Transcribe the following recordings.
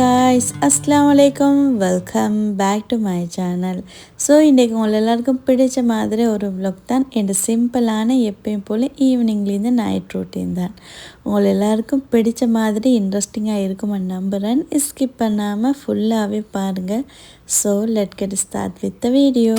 guys, Assalamu alaikum. Welcome back to my channel. So இன்றைக்கு உங்கள் எல்லாருக்கும் பிடிச்ச மாதிரி ஒரு vlog தான். என் சிம்பிளான எப்பயும் போல் ஈவினிங்லேருந்து நைட் ரொட்டீன் தான். உங்கள் எல்லாருக்கும் பிடிச்ச மாதிரி இன்ட்ரெஸ்டிங்காக இருக்குமென்னு நம்புகிறேன். ஸ்கிப் பண்ணாமல் ஃபுல்லாகவே பாருங்கள். So let get start with the video.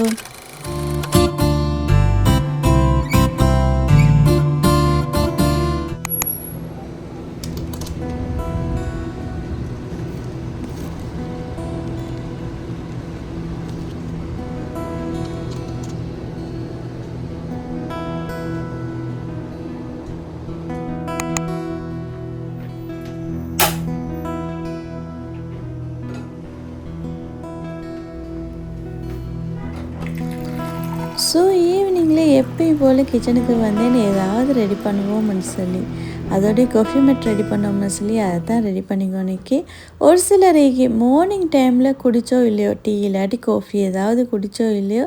So ஈவினிங்கில் எப்பயும் போல் கிச்சனுக்கு வந்தேன்னு ஏதாவது ரெடி பண்ணுவோம்னு சொல்லி அதோடைய காஃபி மேட் ரெடி பண்ணோம்னு சொல்லி அதை தான் ரெடி பண்ணிக்கோனிக்கு. ஒரு சிலருக்கு மார்னிங் டைமில் குடித்தோ இல்லையோ டீ இல்லாட்டி காஃபி ஏதாவது குடித்தோ இல்லையோ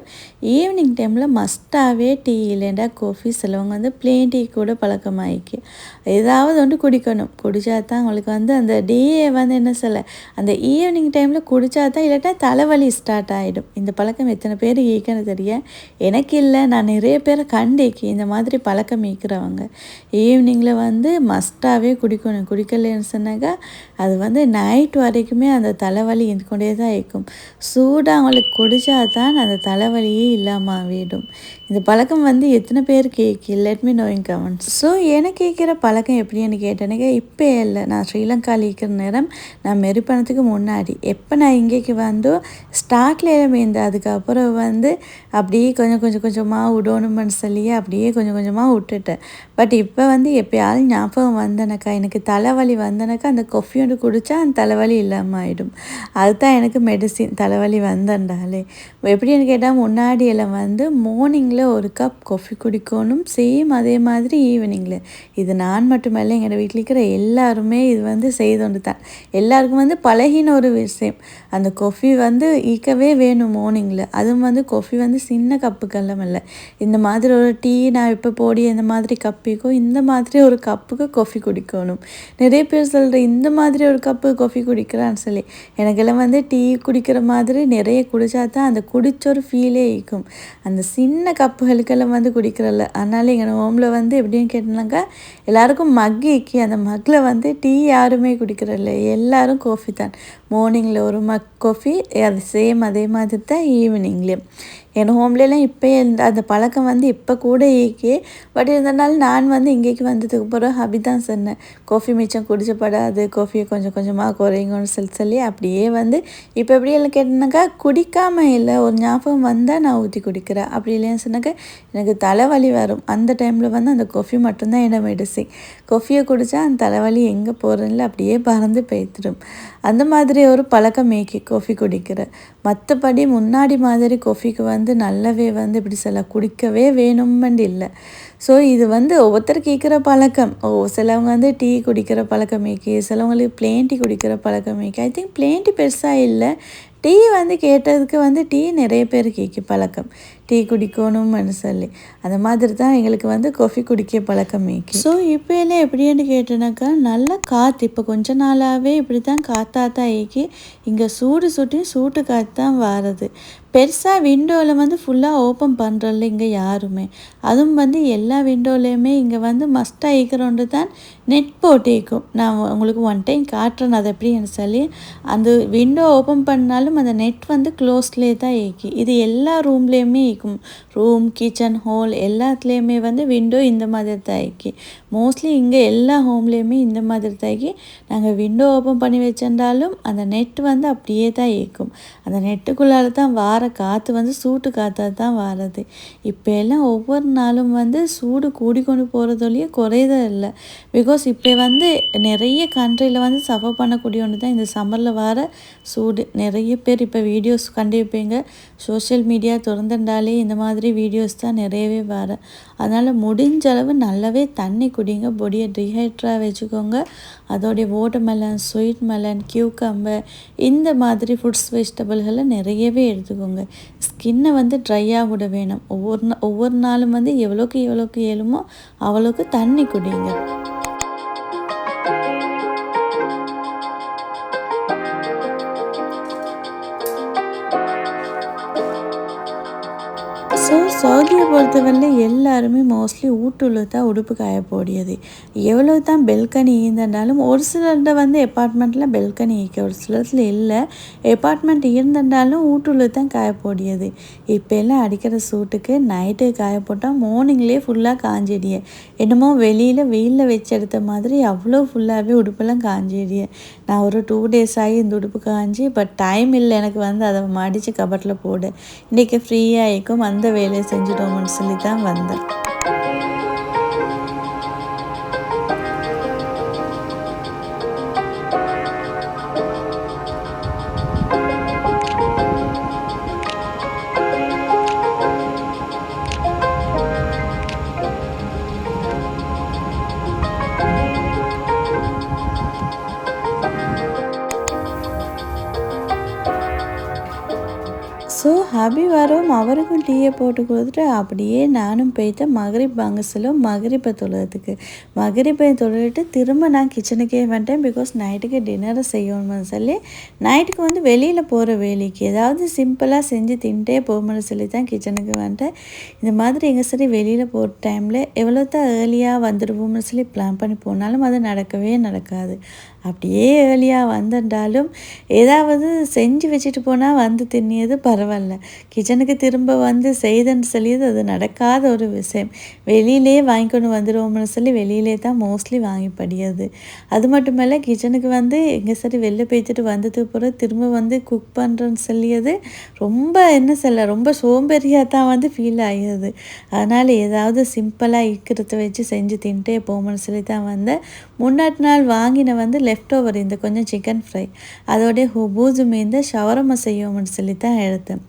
ஈவினிங் டைமில் மஸ்ட்டாகவே டீ இல்லைண்டா காஃபி, சிலவங்க வந்து பிளெயின் டீ கூட பழக்கமாயிக்கு. ஏதாவது ஒன்று குடிக்கணும், குடித்தா தான் அவங்களுக்கு வந்து அந்த டேயை வந்து என்ன சொல்ல அந்த ஈவினிங் டைமில் குடித்தா தான், இல்லாட்டா தலைவலி ஸ்டார்ட் ஆகிடும். இந்த பழக்கம் எத்தனை பேர் ஈக்கன்னு தெரிய எனக்கு இல்லை. நான் நிறைய பேரை கண்டேக்கி இந்த மாதிரி பழக்கம் ஈக்கிறவங்க ஈவினிங்கில் வந்து மஸ்ட்டாகவே குடிக்கணும். குடிக்கலன்னு சொன்னாக்கா அது வந்து நைட் வரைக்குமே அந்த தலைவலி இருந்து கொண்டே தான் இருக்கும். சூடாக அவங்களுக்கு குடித்தா தான் அந்த தலைவலியே இல்லாமல் ஆகிடும். இந்த பழக்கம் வந்து எத்தனை பேர் கேட்கி லெட் மீ நோ இன் கமெண்ட்ஸ். ஸோ எனக்கு கேட்குற பழக்கம் எப்படின்னு கேட்டேனுங்க, இப்போ இல்லை, நான் ஸ்ரீலங்காவில் இருக்கிற நேரம் நான் மெரிப்பணத்துக்கு முன்னாடி எப்போ நான் இங்கேக்கு வந்தோ ஸ்டார்ட்ல இருந்த அதுக்கப்புறம் வந்து அப்படியே கொஞ்சமாக விடணும்னு சொல்லி அப்படியே கொஞ்சமாக விட்டுட்டேன். பட் இப்போ வந்து எப்போயாவது ஞாபகம் வந்தனக்கா, எனக்கு தலைவலி வந்தனக்கா அந்த கொஃபி ஒன்று குடித்தா அந்த தலைவலி இல்லாமல் ஆகிடும். அதுதான் எனக்கு மெடிசின் தலைவலி வந்தண்டாலே. எப்படின்னு கேட்டால் முன்னாடி எல்லாம் வந்து மார்னிங்கில் ஒரு கப் காஃபி குடிக்கணும், சேம் அதே மாதிரி ஈவினிங்கில். இது நான் மட்டுமல்ல, எங்கள் வீட்டில் இருக்கிற எல்லாருமே இது வந்து செய்தோண்டு தான். எல்லாருக்கும் வந்து பழகின ஒரு விஷயம். அந்த காஃபி வந்து ஈக்கவே வேணும் மார்னிங்கில். அதுவும் வந்து காஃபி வந்து சின்ன கப்புக்கெல்லாம் இல்லை, இந்த மாதிரி ஒரு டீ நான் இப்போ போடி இந்த மாதிரி கப்பிக்கும் இந்த மாதிரி ஒரு கப்புக்கு காஃபி குடிக்கணும். நிறைய பேர் சொல்கிற இந்த மாதிரி ஒரு கப்பு காஃபி குடிக்கிறான்னு சொல்லி. எனக்கெல்லாம் வந்து டீ குடிக்கிற மாதிரி நிறைய குடித்தா தான் அந்த குடிச்ச ஒரு ஃபீலே இருக்கும். அந்த சின்ன கப்புகளுக்கெல்லாம் வந்து குடிக்கிறல்ல. அதனால எங்கள் ஹோமில் வந்து எப்படின்னு கேட்டோம்னாக்கா எல்லாருக்கும் மக்கி அந்த மக்கில் வந்து டீ யாருமே குடிக்கிறல்ல, எல்லாரும் காஃபி தான். மார்னிங்கில் ஒரு மக் காஃபி, அது சேம் அதே மாதிரி தான் ஈவினிங்லேயும். என் ஹோம்லாம் இப்போ அந்த பழக்கம் வந்து இப்போ கூட ஈக்கி. பட் இருந்தனால நான் வந்து இங்கேக்கு வந்ததுக்கு பிறகு அப்படி தான் சொன்னேன், காஃபி மிச்சம் குடிச்சப்படாது, காஃபியை கொஞ்சமாக குறைங்கன்னு சொல்லி அப்படியே வந்து இப்போ எப்படி எல்லாம் கேட்டேனாக்கா குடிக்காமல் இல்லை, ஒரு ஞாபகம் வந்தால் நான் ஊற்றி குடிக்கிறேன். அப்படி இல்லைன்னு சொன்னாக்கா எனக்கு தலைவலி வரும். அந்த டைமில் வந்து அந்த காஃபி மட்டும்தான் என்ன மெடிசின். காஃபியை குடித்தா அந்த தலைவலி எங்கே போகிறேன்ல அப்படியே பறந்து போய்த்திடும். அந்த மாதிரி ஒரு பழக்கம் மேக்கி காஃபி குடிக்கிற. மற்றபடி முன்னாடி மாதிரி காஃபிக்கு வந்து நல்லாவே வந்து இப்படி சொல்ல குடிக்கவே வேணும்னு இல்லை. ஸோ இது வந்து ஒவ்வொருத்தர் கேட்குற பழக்கம். சிலவங்க வந்து டீ குடிக்கிற பழக்கம் மேக்கி, சிலவங்களுக்கு பிளெயின் டீ குடிக்கிற பழக்கம் மேக்கி. ஐ திங்க் பிளெயின் டீ பெருசாக இல்லை, டீ வந்து கேட்டதுக்கு வந்து டீ நிறைய பேர் கேட்கி பழக்கம், டீ குடிக்கணும்னு சொல்லி. அந்த மாதிரி தான் எங்களுக்கு வந்து காஃபி குடிக்க பழக்கம் மேக்கி. ஸோ இப்போ எல்லாம் எப்படின்னு கேட்டேனாக்கா நல்லா காற்று, இப்போ கொஞ்ச நாளாகவே இப்படி தான் காற்றாத்தான் ஏக்கி. இங்கே சூட்டு காற்று தான் வாரது. பெருசாக விண்டோவில் வந்து ஃபுல்லாக ஓப்பன் பண்ணுறதில்ல இங்கே யாருமே. அதுவும் வந்து எல்லா விண்டோலையுமே இங்கே வந்து மஸ்ட்டாக ஈக்கிறோண்டு தான் நெட் போட்டேக்கும். நான் உங்களுக்கு ஒன் டைம் காட்டுறேன் அது எப்படின்னு சொல்லி. அந்த விண்டோ ஓப்பன் பண்ணாலும் அந்த நெட் வந்து க்ளோஸ்லேயே தான் ஏக்கி. இது எல்லா ரூம்லேயுமே ஈக்கும். ரூம், கிச்சன், ஹால் எல்லாத்துலேயுமே வந்து விண்டோ இந்த மாதிரி தான் ஏக்கி. மோஸ்ட்லி இங்கே எல்லா ஹோம்லேயுமே இந்த மாதிரி தாக்கி. நாங்கள் விண்டோ ஓப்பன் பண்ணி வச்சிருந்தாலும் அந்த நெட் வந்து அப்படியே தான் ஏக்கும். அந்த நெட்டுக்குள்ளால தான் வார காற்று வந்து சூட்டு காற்றாக தான் வாரது. இப்போ எல்லாம் ஒவ்வொரு நாளும் வந்து சூடு கூடிக்கொண்டு போகிறதொழியே குறையதே இல்லை. பிகாஸ் இப்போ வந்து நிறைய கண்ட்ரியில் வந்து சஃபர் பண்ணக்கூடிய ஒன்று தான் இந்த சம்மரில் வர சூடு. நிறைய பேர் இப்போ வீடியோஸ் கண்டிருப்பீங்க, சோஷியல் மீடியா திறந்துட்டாலே இந்த மாதிரி வீடியோஸ் தான் நிறையவே வர. அதனால் முடிஞ்ச அளவு நல்லாவே தண்ணி குடிங்க, பொடியை டீஹைட்ராக வச்சுக்கோங்க. அதோடைய வாட்டர்மெலன், ஸ்வீட் மெலன், கியூக்கம்பர் இந்த மாதிரி ஃப்ரூட்ஸ் வெஜிடபிள்களை நிறையவே எடுத்துக்கோங்க. ஸ்கின்னை வந்து ட்ரையாக விட வேணும். ஒவ்வொரு நாளும் வந்து எவ்வளோக்கு இயலுமோ அவ்வளோக்கு தண்ணி குடிங்க. ஸோ சவுதியை பொறுத்தவரையில எல்லாருமே மோஸ்ட்லி வீட்டுள்ள தான் உடுப்பு காய போடியது. எவ்வளோ தான் பெல்கனி இருந்தனாலும் ஒரு சிலர்ட வந்து அப்பார்ட்மெண்ட்டில் பெல்கனி இருக்கு, ஒரு சிலத்தில் இல்லை. அப்பார்ட்மெண்ட் இருந்தனாலும் வீட்டுள்ள தான் காய போடியது. இப்போ எல்லாம் அடிக்கிற சூட்டுக்கு நைட்டு காய போட்டால் மார்னிங்லேயே ஃபுல்லாக காஞ்சிடிய. என்னமோ வெளியில் வெயிலில் வச்சு எடுத்த மாதிரி அவ்வளோ ஃபுல்லாகவே உடுப்பெல்லாம் காஞ்சிடிய. நான் ஒரு 2 days ஆகி இந்த உடுப்பு காஞ்சி, பட் டைம் இல்லை எனக்கு வந்து அதை மடித்து கபட்டில் போட. இன்றைக்கி ஃப்ரீயாக இருக்கும், அந்த வேலையை செஞ்சுட்டோம்னு சொல்லி தான் வந்தேன். ஸோ ஹபி வரும், அவருக்கும் டீயை போட்டு கொடுத்துட்டு அப்படியே நானும் போயிட்டு மகரிப் வாங்க சொல்ல மகரிப்பை தொழுறதுக்கு. மகரிப்பை தொழுவிட்டு திரும்ப நான் கிச்சனுக்கே வந்துட்டேன். பிகாஸ் நைட்டுக்கு டின்னரை செய்யணும்னு சொல்லி, நைட்டுக்கு வந்து வெளியில் போகிற வேலைக்கு ஏதாவது சிம்பிளாக செஞ்சு தின்ட்டே போகணும்னு சொல்லி தான் கிச்சனுக்கு வந்துட்டேன். இந்த மாதிரி எங்கள் சரி வெளியில் போகிற டைமில் எவ்வளோ தான் ஏர்லியாக வந்துடுவோம்னு சொல்லி பிளான் பண்ணி போனாலும் அது நடக்கவே நடக்காது. அப்படியே ஏர்லியாக வந்திருந்தாலும் ஏதாவது செஞ்சு வச்சுட்டு போனால் வந்து தின்னியது பரவாயில்ல. கிச்சனுக்கு திரும்ப வந்து செய்தன்னு சொல்லியது அது நடக்காத ஒரு விஷயம். வெளியிலே வாங்கிக்கொண்டு வந்துடுவோம்னு சொல்லி வெளியிலே தான் மோஸ்ட்லி வாங்கி படியாது. அது மட்டும் இல்லை, கிச்சனுக்கு வந்து எங்கே சரி வெளில போய்த்துட்டு வந்ததுக்கு பிறகு திரும்ப வந்து குக் பண்ணுறேன்னு சொல்லியது ரொம்ப என்ன சொல்ல, ரொம்ப சோம்பேறியாக தான் வந்து ஃபீல் ஆகியது. அதனால் ஏதாவது சிம்பிளாக இருக்கிறத வச்சு செஞ்சு தின்ட்டே போகணும்னு சொல்லி தான் வந்தேன். முன்னாடி நாள் வாங்கின வந்து லெஃப்ட் ஓவர் இந்த கொஞ்சம் சிக்கன் ஃப்ரை, அதோடைய ஹுபூஸ் மீந்த ஷவரமா செய்வோம்னு சொல்லி தான் எடுத்தேன்.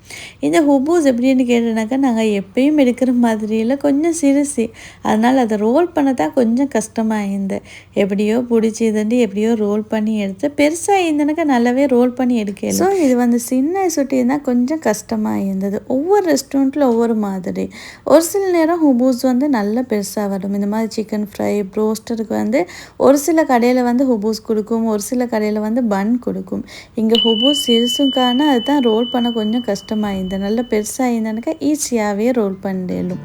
இந்த ஹுபூஸ் எப்படின்னு கேட்டேனாக்கா, நாங்கள் எப்பயும் எடுக்கிற மாதிரியில் கொஞ்சம் சிறுசி, அதனால் அதை ரோல் பண்ண தான் கொஞ்சம் கஷ்டமாக இருந்தது. எப்படியோ பிடிச்சி இதுண்டு எப்படியோ ரோல் பண்ணி எடுத்து, பெருசாக இருந்தனாக்கா நல்லாவே ரோல் பண்ணி எடுக்கல. ஸோ இது வந்து சின்ன சுட்டி இருந்தால் கொஞ்சம் கஷ்டமாக இருந்தது. ஒவ்வொரு ரெஸ்டாரண்ட்டில் ஒவ்வொரு மாதிரி. ஒரு சில நேரம் ஹுபூஸ் வந்து நல்லா பெருசாக வரும். இந்த மாதிரி சிக்கன் ஃப்ரை ப்ரோஸ்டருக்கு வந்து ஒரு சில கடையில் வந்து ஹுபூஸ் கொடுக்கும், ஒரு சில கடையில் வந்து பன் கொடுக்கும். இங்கே ஹுபூஸ் சிறுசுக்கான அதுதான் ரோல் பண்ண கொஞ்சம் கஷ்டமாக இருந்தது. நல்லா பெருசாக இருந்தனாக்கா ஈஸியாகவே ரோல் பண்ணிடலும்.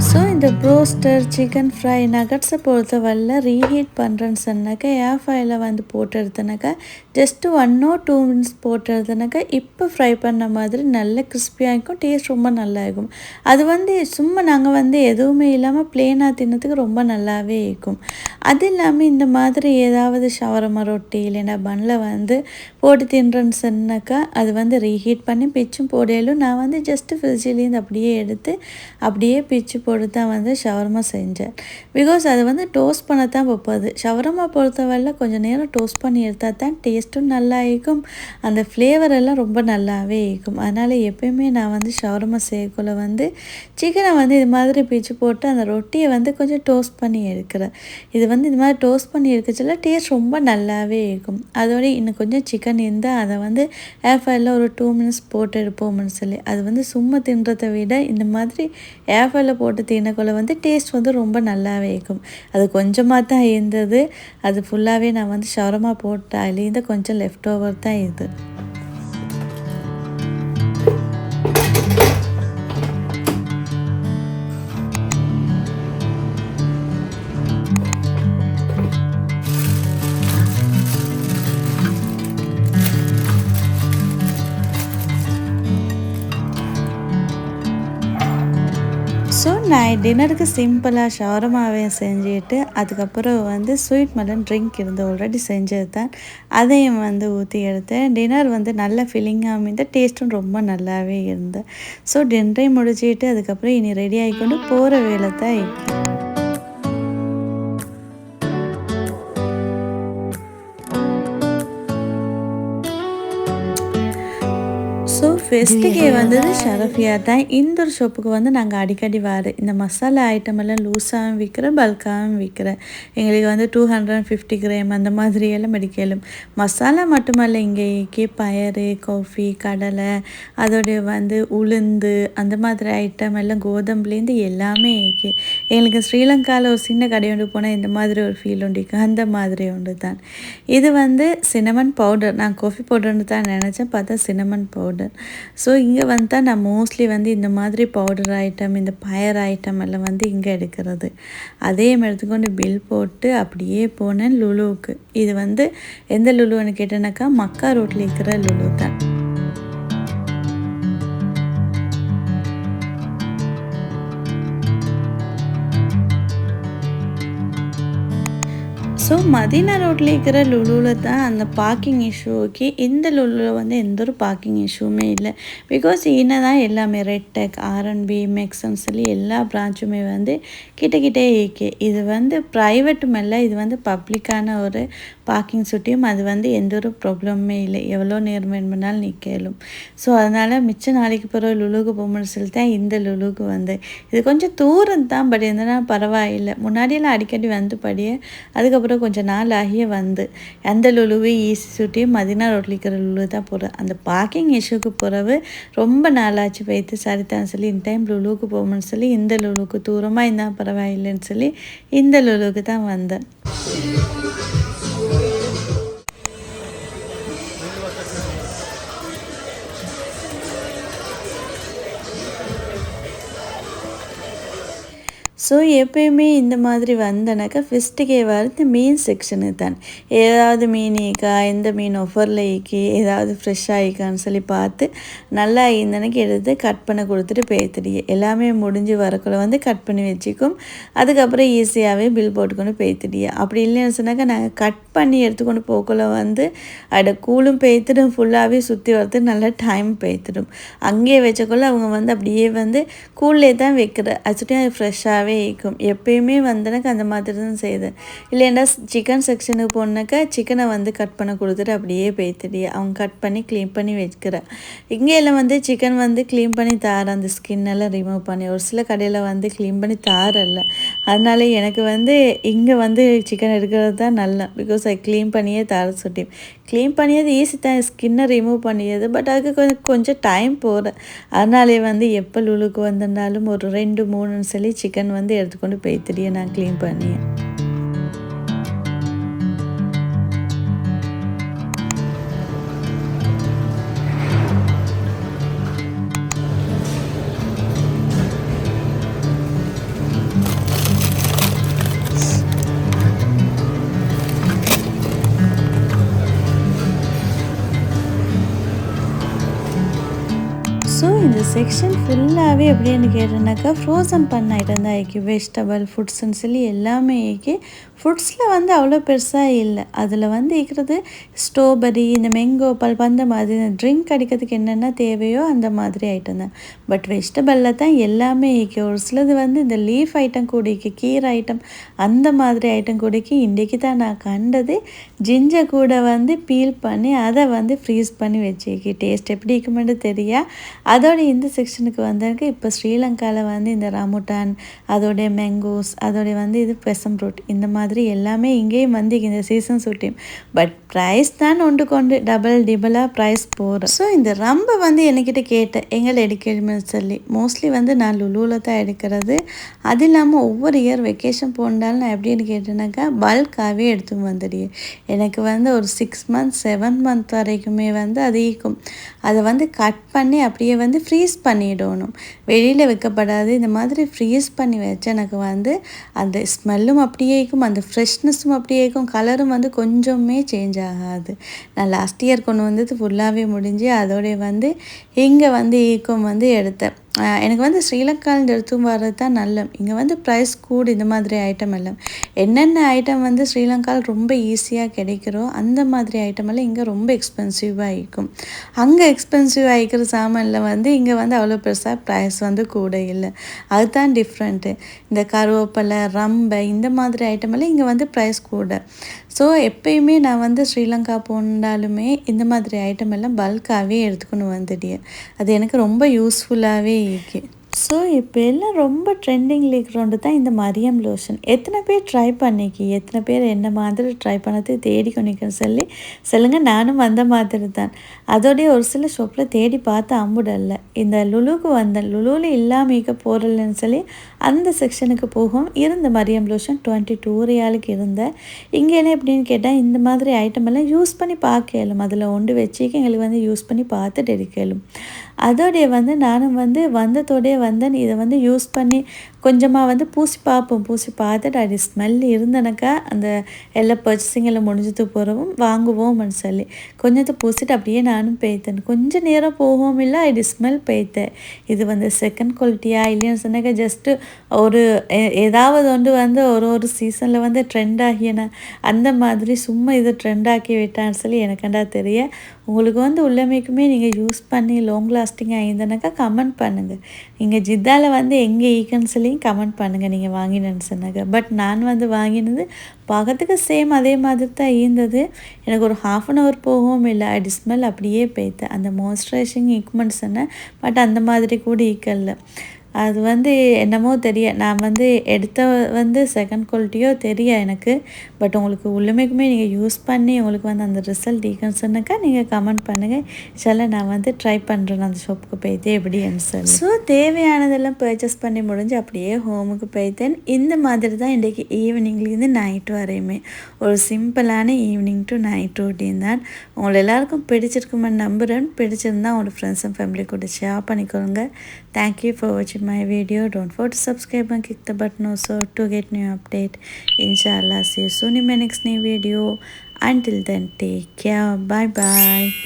ஸோ இந்த ப்ரோஸ்டர் சிக்கன் ஃப்ரை நகட்ஸை பொறுத்தவரையில் ரீஹீட் பண்ணுறேன்னு சொன்னாக்கா ஏர் ஃப்ரையில் வந்து போட்டு எடுத்தனாக்கா ஜஸ்ட்டு 1 or 2 minutes போட்டு எடுத்தனாக்கா இப்போ ஃப்ரை பண்ண மாதிரி நல்ல கிறிஸ்பியாக இருக்கும், டேஸ்ட் ரொம்ப நல்லா இருக்கும். அது வந்து சும்மா நாங்கள் வந்து எதுவுமே இல்லாமல் ப்ளேனாக தின்னதுக்கு ரொம்ப நல்லாவே இருக்கும். அது இல்லாமல் இந்த மாதிரி ஏதாவது ஷவர்மா ரொட்டி இல்லைன்னா பன்னில் வந்து போட்டு தின்றேன்னு சொன்னாக்கா அது வந்து ரீஹீட் பண்ணி பிச்சும் போடையிலும் நான் வந்து ஜஸ்ட்டு ஃப்ரிட்ஜிலேருந்து அப்படியே எடுத்து அப்படியே பிச்சு போட்டு தான் வந்து ஷவர்மா செஞ்சேன். பிகாஸ் அதை வந்து டோஸ்ட் பண்ண தான் வைப்பது. ஷவர்மா பொறுத்தவரையில் கொஞ்சம் நேரம் டோஸ்ட் பண்ணி எடுத்தால் தான் டேஸ்ட்டும் நல்லா இருக்கும், அந்த ஃப்ளேவர் எல்லாம் ரொம்ப நல்லாவே இருக்கும். அதனால் எப்பயுமே நான் வந்து ஷவர்மா செய்யக்குள்ள வந்து சிக்கனை வந்து இது மாதிரி பிச்சு போட்டு அந்த ரொட்டியை வந்து கொஞ்சம் டோஸ்ட் பண்ணி எடுக்கிறேன். இது வந்து இது மாதிரி டோஸ்ட் பண்ணி எடுக்கச்சில டேஸ்ட் ரொம்ப நல்லாவே இருக்கும். அதோட இன்னும் கொஞ்சம் சிக்கன் இருந்தால் அதை வந்து ஏர் ஃப்ரையில் ஒரு 2 minutes போட்டு எடுப்போம்னு சொல்லி, அது வந்து சும்மா தின்றதை விட இந்த மாதிரி ஏர் ஃப்ரையில் போட்டு தின்னக்குள்ள வந்து டேஸ்ட் வந்து ரொம்ப நல்லாவே இருக்கும். அது கொஞ்சமாக தான் இருந்தது, அது ஃபுல்லாகவே நான் வந்து ஷவர்மா போட்டு அதுலேருந்து கொஞ்சம் லெஃப்ட் ஓவர் தான் இது. ஸோ நான் டின்னருக்கு சிம்பிளாக ஷவர்மாவை செஞ்சுட்டு அதுக்கப்புறம் வந்து ஸ்வீட் மெலன் ட்ரிங்க் இருந்து ஆல்ரெடி செஞ்சது தான், அதையும் வந்து ஊற்றி எடுத்தேன். டின்னர் வந்து நல்ல ஃபில்லிங்காக இருந்த டேஸ்ட்டும் ரொம்ப நல்லாவே இருந்தது. ஸோ டின்னரையும் முடிச்சுட்டு அதுக்கப்புறம் இனி ரெடி ஆகிக்கொண்டு போகிற வேலை தான் இருக்குது. ஸோ ஃபெஸ்ட்டுக்கே வந்தது ஷரஃபியா தான். இந்த ஒரு ஷாப்புக்கு வந்து நாங்கள் அடிக்கடி வாரு இந்த மசாலா ஐட்டம் எல்லாம் லூஸாகவும் விற்கிறேன், பல்காகவும் விற்கிறேன். எங்களுக்கு வந்து 250 கிராம் அந்த மாதிரியெல்லாம் மெடிக்கலும். மசாலா மட்டுமல்ல, இங்கேக்கு பயறு, காஃபி, கடலை, அதோடைய வந்து உளுந்து அந்த மாதிரி ஐட்டம் எல்லாம் கோதம்புலேருந்து எல்லாமே இருக்கு. எங்களுக்கு ஸ்ரீலங்காவில் ஒரு சின்ன கடை ஒன்று போனால் இந்த மாதிரி ஒரு ஃபீல் உண்டு, அந்த மாதிரி ஒன்று தான். இது வந்து சினமன் பவுடர். நான் காஃபி பவுடர்னு தான் நினச்சேன், பார்த்தா சினமன் பவுடர். ஸோ இங்கே வந்து நான் மோஸ்ட்லி வந்து இந்த மாதிரி பவுடர் ஐட்டம், இந்த பயர் ஐட்டம் எல்லாம் வந்து இங்கே எடுக்கிறது. அதே எடுத்துக்கொண்டு பில் போட்டு அப்படியே போனேன் லுலுவுக்கு. இது வந்து எந்த லுலுன்னு கேட்டேனாக்கா மக்கா ரோட்டில் இருக்கிற லுலு தான். ஸோ மதீனா ரோட்டில் இருக்கிற லுலுவில் தான் அந்த பார்க்கிங் இஷ்யூக்கு. இந்த லுலுவில் வந்து எந்த ஒரு பார்க்கிங் இஷ்யூமே இல்லை. பிகாஸ் இன தான் எல்லாமே ரெட் டெக், ஆர்என்பி, மெக்ஸ்ன்னு சொல்லி எல்லா பிரான்ச்சுமே வந்து கிட்டக்கிட்டே இருக்கு. இது வந்து ப்ரைவேட்டும் இல்லை, இது வந்து பப்ளிக்கான ஒரு பார்க்கிங் சுட்டியும். அது வந்து எந்த ஒரு ப்ராப்ளமே இல்லை, எவ்வளோ நேரம் வேணும்னாலும் நிற்கலும். ஸோ அதனால் மிச்ச நாளைக்கு பிறகு லுலுவுக்கு போகணும்னு சொல்லி தான் இந்த லுலுவுக்கு வந்து. இது கொஞ்சம் தூரம் தான், பட் எந்தனா பரவாயில்லை. முன்னாடியெல்லாம் அடிக்கடி வந்து படியே, அதுக்கப்புறம் கொஞ்சம் நாள் ஆகிய வந்து அந்த லுலுவே ஈஸி சுட்டியும் மதீனா ரோட்டில் இருக்கிற லுலு தான் போகிறேன். அந்த பார்க்கிங் இஷ்யூக்கு பிறகு ரொம்ப நாளாச்சு போய்த்து சரிதான் சொல்லி இந்த டைம் லுலுவுக்கு போகணும்னு சொல்லி இந்த லுலுவுக்கு தூரமாக இருந்தால் பரவாயில்லைன்னு சொல்லி இந்த லுலுவுக்கு தான் வந்தேன். ஸோ எப்போயுமே இந்த மாதிரி வந்தனாக்கா ஃபெஸ்ட்டுக்கே வரது மீன் செக்ஷனு தான். ஏதாவது மீன் ஈக்கா, எந்த மீன் ஆஃபரில் ஈக்கி, ஏதாவது ஃப்ரெஷ்ஷாக ஈக்கான்னு சொல்லி பார்த்து நல்லா இருந்தனக்கு எடுத்து கட் பண்ண கொடுத்துட்டு பேத்துடியே. எல்லாமே முடிஞ்சு வரக்குள்ள வந்து கட் பண்ணி வச்சுக்கும். அதுக்கப்புறம் ஈஸியாகவே பில் போட்டுக்கொண்டு பேத்துடியே. அப்படி இல்லைன்னு சொன்னாக்கா நாங்கள் கட் பண்ணி எடுத்துக்கொண்டு போக்குள்ள வந்து கூலும் பேத்துடும், ஃபுல்லாகவே சுற்றி வரதுக்கு நல்லா டைம் பேத்துடும். அங்கேயே வச்சக்குள்ள அவங்க வந்து அப்படியே வந்து கூல்லே தான் வைக்கிற அது ஃப்ரெஷ்ஷாகவே இருக்கும். எப்பயுமே வந்தனக்கு அந்த மாதிரி தான் செய்யுது. இல்லைன்னா சிக்கன் செக்ஷனுக்கு போனாக்கா சிக்கனை வந்து கட் பண்ண கொடுத்துட்டு அப்படியே பேத்துடி அவங்க கட் பண்ணி க்ளீன் பண்ணி வைக்கிற. இங்கேயெல்லாம் வந்து சிக்கன் வந்து க்ளீன் பண்ணி தார, அந்த ஸ்கின்னெல்லாம் ரிமூவ் பண்ணி. ஒரு சில கடையில் வந்து க்ளீன் பண்ணி தாரல்ல. அதனால எனக்கு வந்து இங்கே வந்து சிக்கன் எடுக்கிறது தான் நல்லா. பிகாஸ் அது க்ளீன் பண்ணியே தார சுட்டி. க்ளீன் பண்ணியது ஈஸி தான், ஸ்கின்னை ரிமூவ் பண்ணியது. பட் அதுக்கு கொஞ்சம் டைம் போகிறேன். அதனாலே வந்து எப்போ லுலுக்கு வந்திருந்தாலும் ஒரு 2-3 சொல்லி சிக்கன் வந்து எடுத்துக்கொண்டு போய்த்துடியே நான் க்ளீன் பண்ணி. ஸோ இந்த செக்ஷன் ஃபுல்லாகவே எப்படின்னு கேட்டேன்னாக்கா ஃப்ரோசன் பண்ண ஐட்டம் தான் ஆக்கி. வெஜிடபிள் ஃபுட்ஸ்ன்னு சொல்லி எல்லாமே ஆக்கி. ஃப்ரூட்ஸில் வந்து அவ்வளோ பெருசாக இல்லை. அதில் வந்து இருக்கிறது ஸ்ட்ராபெரி, இந்த மேங்கோ பல்ப், அந்த மாதிரி ட்ரிங்க் அடிக்கிறதுக்கு என்னென்ன தேவையோ அந்த மாதிரி ஐட்டம் தான். பட் வெஜிடபிளில் தான் எல்லாமே இருக்கு. ஒரு சிலது வந்து இந்த லீஃப் ஐட்டம் கூடிக்கு, கீரை ஐட்டம் அந்த மாதிரி ஐட்டம் கூடிக்கு. இன்றைக்கி தான் நான் கண்டது ஜிஞ்சர் கூட வந்து பீல் பண்ணி அதை வந்து ஃப்ரீஸ் பண்ணி வச்சுக்கி. டேஸ்ட் எப்படி இருக்குமென்று தெரியா. அதோட இந்த செக்ஷனுக்கு வந்தாக்க இப்போ ஸ்ரீலங்காவில் வந்து இந்த ராமுட்டான், அதோடைய மேங்கோஸ், அதோடைய வந்து இது பெசம் ஃப்ரூட், இந்த மாதிரி எல்லாமே இங்கேயும் வந்து இந்த சீசன் சுட்டியும். பட் ப்ரைஸ் தான் ஒன்று கொண்டு டிபலாக ப்ரைஸ் போகிறோம். ஸோ இந்த ரம்பை வந்து என்கிட்ட கேட்டேன் எங்களை எடுக்கணும்னு சொல்லி. மோஸ்ட்லி வந்து நான் லுலுவில் தான் எடுக்கிறது. அது இல்லாமல் ஒவ்வொரு இயர் வெக்கேஷன் போனாலும் நான் எப்படின்னு கேட்டேனாக்கா பல்காகவே எடுத்து வந்துடுவேன். எனக்கு வந்து ஒரு 6 months 7 months வரைக்குமே வந்து அது ஈக்கும். அதை வந்து கட் பண்ணி அப்படியே வந்து ஃப்ரீஸ் பண்ணிடணும். வெளியில் வைக்கப்படாது. இந்த மாதிரி ஃப்ரீஸ் பண்ணி வச்சு எனக்கு வந்து அந்த ஸ்மெல்லும் அப்படியே இருக்கும், அந்த ஃப்ரெஷ்னஸும் அப்படியே இருக்கும், கலரும் வந்து கொஞ்சமே சேஞ்ச் ஆகாது. நான் லாஸ்ட் இயர் கொண்டு வந்தது ஃபுல்லாகவே முடிஞ்சு அதோடைய வந்து இங்கே வந்து ஈக்கம் வந்து எடுத்தேன். எனக்கு வந்து ஸ்ரீலங்காவில் எடுத்தும் வர்றது தான் நல்ல. இங்கே வந்து ப்ரைஸ் கூடு இந்த மாதிரி ஐட்டம் எல்லாம். என்னென்ன ஐட்டம் வந்து ஸ்ரீலங்காவில் ரொம்ப ஈஸியாக கிடைக்கிறோம் அந்த மாதிரி ஐட்டம் எல்லாம் இங்கே ரொம்ப எக்ஸ்பென்சிவாக இருக்கும். அங்கே எக்ஸ்பென்சிவ் ஆகிக்கிற சாமானில் வந்து இங்கே வந்து அவ்வளோ பெருசாக ப்ரைஸ் வந்து கூட இல்லை. அதுதான் டிஃப்ரெண்ட்டு. இந்த கருவேப்பிலை, ரம்பை இந்த மாதிரி ஐட்டம் எல்லாம் இங்கே வந்து ப்ரைஸ் கூட. ஸோ எப்பயுமே நான் வந்து ஸ்ரீலங்கா போனாலுமே இந்த மாதிரி ஐட்டம் எல்லாம் பல்காகவே எடுத்துக்கொண்டு வந்துட்டேன். அது எனக்கு ரொம்ப யூஸ்ஃபுல்லாகவே இருக்கு. ஸோ இப்போ எல்லாம் ரொம்ப ட்ரெண்டிங்கில் இருக்கிறோண்டு தான் இந்த மரியம் லோஷன். எத்தனை பேர் ட்ரை பண்ணிக்கி, எத்தனை பேர் என்ன மாதிரி ட்ரை பண்ணது தேடி கொண்டிருக்கேன்னு சொல்லி சொல்லுங்கள். நானும் வந்த மாதிரி தான். அதோடைய ஒரு சில ஷாப்பில் தேடி பார்த்து அம்புடல்ல. இந்த லுலுக்கு வந்தேன். லுலுவில் இல்லாமக்க போகிறலன்னு சொல்லி அந்த செக்ஷனுக்கு போகும் இருந்த மரியம் லோஷன் 22 ரியாலுக்கு இருந்தேன். இங்கே என்ன எப்படின்னு கேட்டால் இந்த மாதிரி ஐட்டம் எல்லாம் யூஸ் பண்ணி பார்க்கலும். அதில் ஒன்று வச்சுக்க எங்களுக்கு வந்து யூஸ் பண்ணி பார்த்துட்டு இருக்கலும். அதோடைய வந்து நானும் வந்து வந்ததோடைய வந்தேன். இதை வந்து யூஸ் பண்ணி கொஞ்சமாக வந்து பூசி பார்ப்போம். பூசி பார்த்துட்டு அது ஸ்மெல் இருந்தனக்கா அந்த எல்லா பர்ச்சேசிங்கெல்லாம் முடிஞ்சது போகிறவும் வாங்குவோம்னு சொல்லி கொஞ்சத்தை பூசிட்டு அப்படியே நானும் பேய்த்தேன். கொஞ்சம் நேரம் போகவும் இல்லை அது ஸ்மெல் பேய்த்தேன். இது வந்து செகண்ட் குவாலிட்டியா இல்லைன்னு சொன்னாக்கா ஜஸ்ட்டு ஒரு ஏதாவது ஒன்று வந்து ஒரு சீசனில் வந்து ட்ரெண்ட் ஆகியன அந்த மாதிரி சும்மா இது ட்ரெண்ட் ஆக்கி விட்டான்னு சொல்லி எனக்கண்டா தெரிய. உங்களுக்கு வந்து உள்ளமைக்குமே நீங்கள் யூஸ் பண்ணி லாங் லாஸ்டிங்காக ஆயிருந்தனாக்கா கமெண்ட் பண்ணுங்கள். நீங்கள் ஜித்தாவில் வந்து எங்கே ஈக்குன்னு சொல்லி கமெண்ட் பண்ணுங்கள் நீங்கள் வாங்கினேன்னு சொன்னாங்க. பட் நான் வந்து வாங்கினது பார்க்கறதுக்கு சேம் அதே மாதிரி தான் இருந்தது. எனக்கு ஒரு 1/2 hour போகவும் இல்லை. அது ஸ்மெல் அப்படியே போய்த்தேன். அந்த மாய்ஸ்சரைசிங் ஈக்குமெண்ட் சொன்னேன். பட் அந்த மாதிரி கூட ஈக்கல்ல. அது வந்து என்னமோ தெரிய நான் வந்து எடுத்த வந்து செகண்ட் குவாலிட்டியோ தெரிய எனக்கு. பட் உங்களுக்கு உள்ளமைக்குமே நீங்கள் யூஸ் பண்ணி உங்களுக்கு வந்து அந்த ரிசல்ட் ஈக்குன்னு சொன்னாக்கா நீங்கள் கமெண்ட் பண்ணுங்கள். சில நான் வந்து ட்ரை பண்ணுறேன் அந்த ஷாப்புக்கு போய்த்து எப்படின்னு சொல்லி. ஸோ தேவையானதெல்லாம் பர்ச்சேஸ் பண்ணி முடிஞ்சு அப்படியே ஹோமுக்கு போய்த்தேன். இந்த மாதிரி தான் இன்றைக்கி ஈவினிங்லேருந்து நைட் வரையுமே ஒரு சிம்பிளான ஈவினிங் டு நைட் ரொட்டீன் தான். உங்களை எல்லாருக்கும் பிடிச்சிருக்குமென்னு நம்புகிறேன். பிடிச்சிருந்தா உங்களோட ஃப்ரெண்ட்ஸ் அண்ட் ஃபேமிலி கூட ஷேர் பண்ணிக்கோங்க. Thank you for watching my video. Don't forget to subscribe and click the button also to get new update. Inshallah, see you soon in my next new video. Until then, take care. Bye bye.